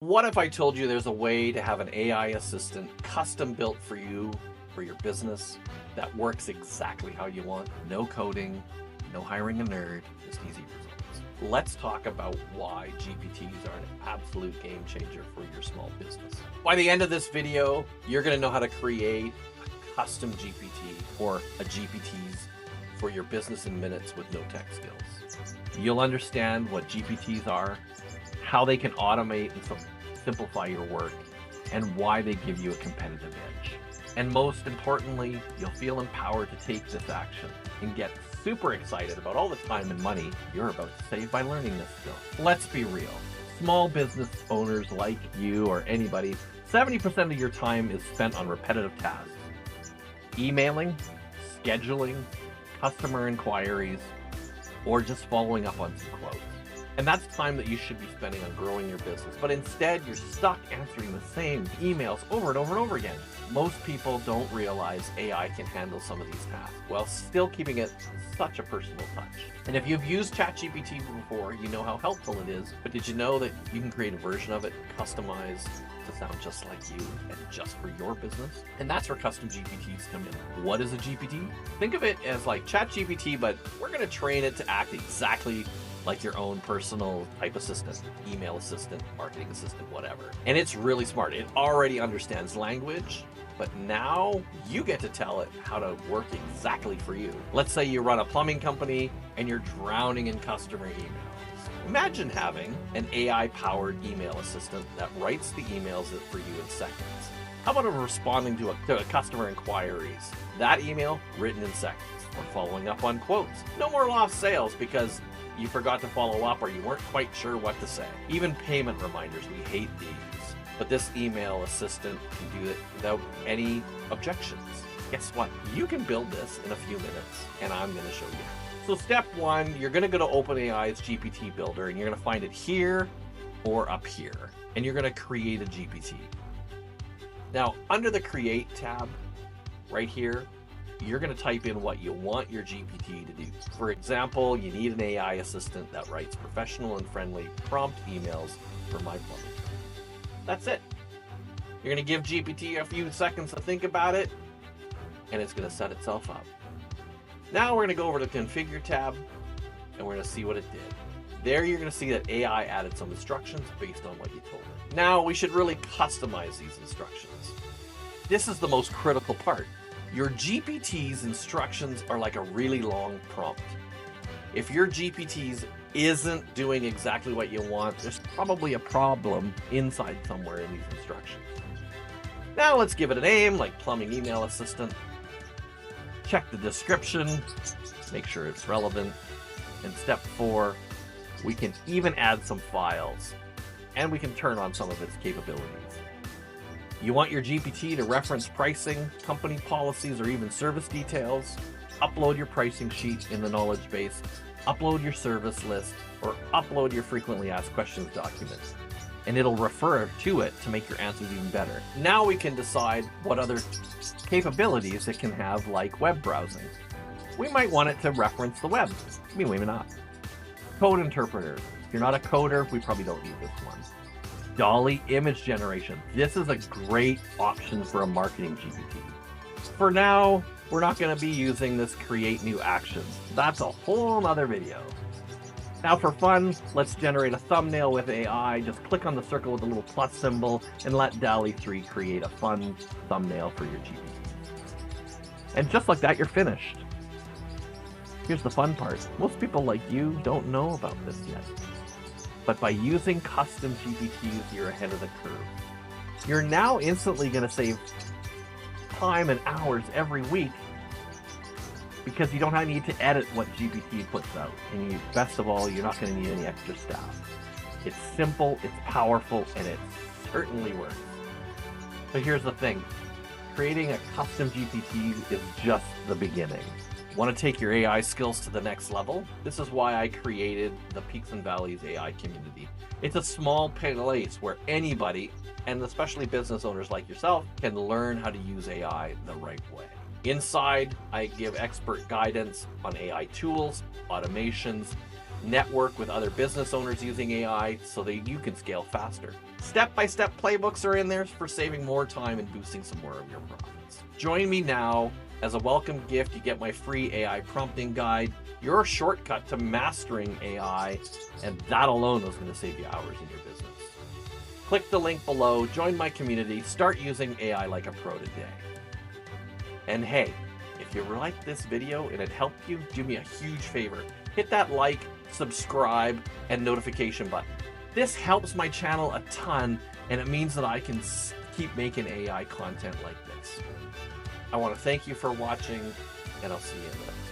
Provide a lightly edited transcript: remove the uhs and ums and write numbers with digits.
What if I told you there's a way to have an AI assistant custom built for you, for your business, that works exactly how you want? No coding, no hiring a nerd, just easy results. Let's talk about why GPTs are an absolute game changer for your small business. By the end of this video, you're going to know how to create a custom GPT or a GPTs for your business in minutes with no tech skills. You'll understand what GPTs are, how they can automate and simplify your work, and why they give you a competitive edge. And most importantly, you'll feel empowered to take this action and get super excited about all the time and money you're about to save by learning this skill. Let's be real. Small business owners like you or anybody, 70% of your time is spent on repetitive tasks. Emailing, scheduling, customer inquiries, or just following up on some quotes. And that's time that you should be spending on growing your business. But instead, you're stuck answering the same emails over and over and over again. Most people don't realize AI can handle some of these tasks while still keeping it such a personal touch. And if you've used ChatGPT before, you know how helpful it is. But did you know that you can create a version of it customized to sound just like you and just for your business? And that's where custom GPTs come in. What is a GPT? Think of it as like ChatGPT, but we're going to train it to act exactly like your own personal type assistant, email assistant, marketing assistant, whatever. And it's really smart. It already understands language, but now you get to tell it how to work exactly for you. Let's say you run a plumbing company and you're drowning in customer emails. Imagine having an AI-powered email assistant that writes the emails for you in seconds. How about responding to a customer inquiries? That email written in seconds. Or following up on quotes. No more lost sales because you forgot to follow up or you weren't quite sure what to say. Even payment reminders, we hate these. But this email assistant can do it without any objections. Guess what? You can build this in a few minutes, and I'm going to show you. So step one, you're going to go to OpenAI's GPT builder, and you're going to find it here or up here, and you're going to create a GPT. Now, under the Create tab, right here, you're going to type in what you want your GPT to do. For example, you need an AI assistant that writes professional and friendly prompt emails for my plumbing. That's it. You're going to give GPT a few seconds to think about it, and it's going to set itself up. Now we're going to go over to the Configure tab, and we're going to see what it did. There you're going to see that AI added some instructions based on what you told it. Now we should really customize these instructions. This is the most critical part. Your GPT's instructions are like a really long prompt. If your GPT's isn't doing exactly what you want, there's probably a problem inside somewhere in these instructions. Now let's give it a name like plumbing email assistant. Check the description, make sure it's relevant. And step 4, we can even add some files and we can turn on some of its capabilities. You want your GPT to reference pricing, company policies, or even service details? Upload your pricing sheet in the knowledge base, upload your service list, or upload your frequently asked questions document. And it'll refer to it to make your answers even better. Now we can decide what other capabilities it can have, like web browsing. We might want it to reference the web. Maybe not. Code interpreter. If you're not a coder, we probably don't need this one. Dolly image generation. This is a great option for a marketing GPT. For now, we're not going to be using this create new actions. That's a whole nother video. Now for fun, let's generate a thumbnail with AI. Just click on the circle with the little plus symbol and let DALL-E 3 create a fun thumbnail for your GPT. And just like that, you're finished. Here's the fun part. Most people like you don't know about this yet. But by using custom GPTs, you're ahead of the curve. You're now instantly going to save time and hours every week because you don't need to edit what GPT puts out. And best of all, you're not going to need any extra staff. It's simple, it's powerful, and it certainly works. So here's the thing. Creating a custom GPT is just the beginning. Want to take your AI skills to the next level? This is why I created the Peaks and Valleys AI community. It's a small place where anybody, and especially business owners like yourself, can learn how to use AI the right way. Inside, I give expert guidance on AI tools, automations, network with other business owners using AI so that you can scale faster. Step-by-step playbooks are in there for saving more time and boosting some more of your profits. Join me now. As a welcome gift, you get my free AI prompting guide, your shortcut to mastering AI, and that alone is going to save you hours in your business. Click the link below, join my community, start using AI like a pro today. And hey, if you liked this video and it helped you, do me a huge favor. Hit that like, subscribe, and notification button. This helps my channel a ton, and it means that I can keep making AI content like this. I want to thank you for watching, and I'll see you in the next.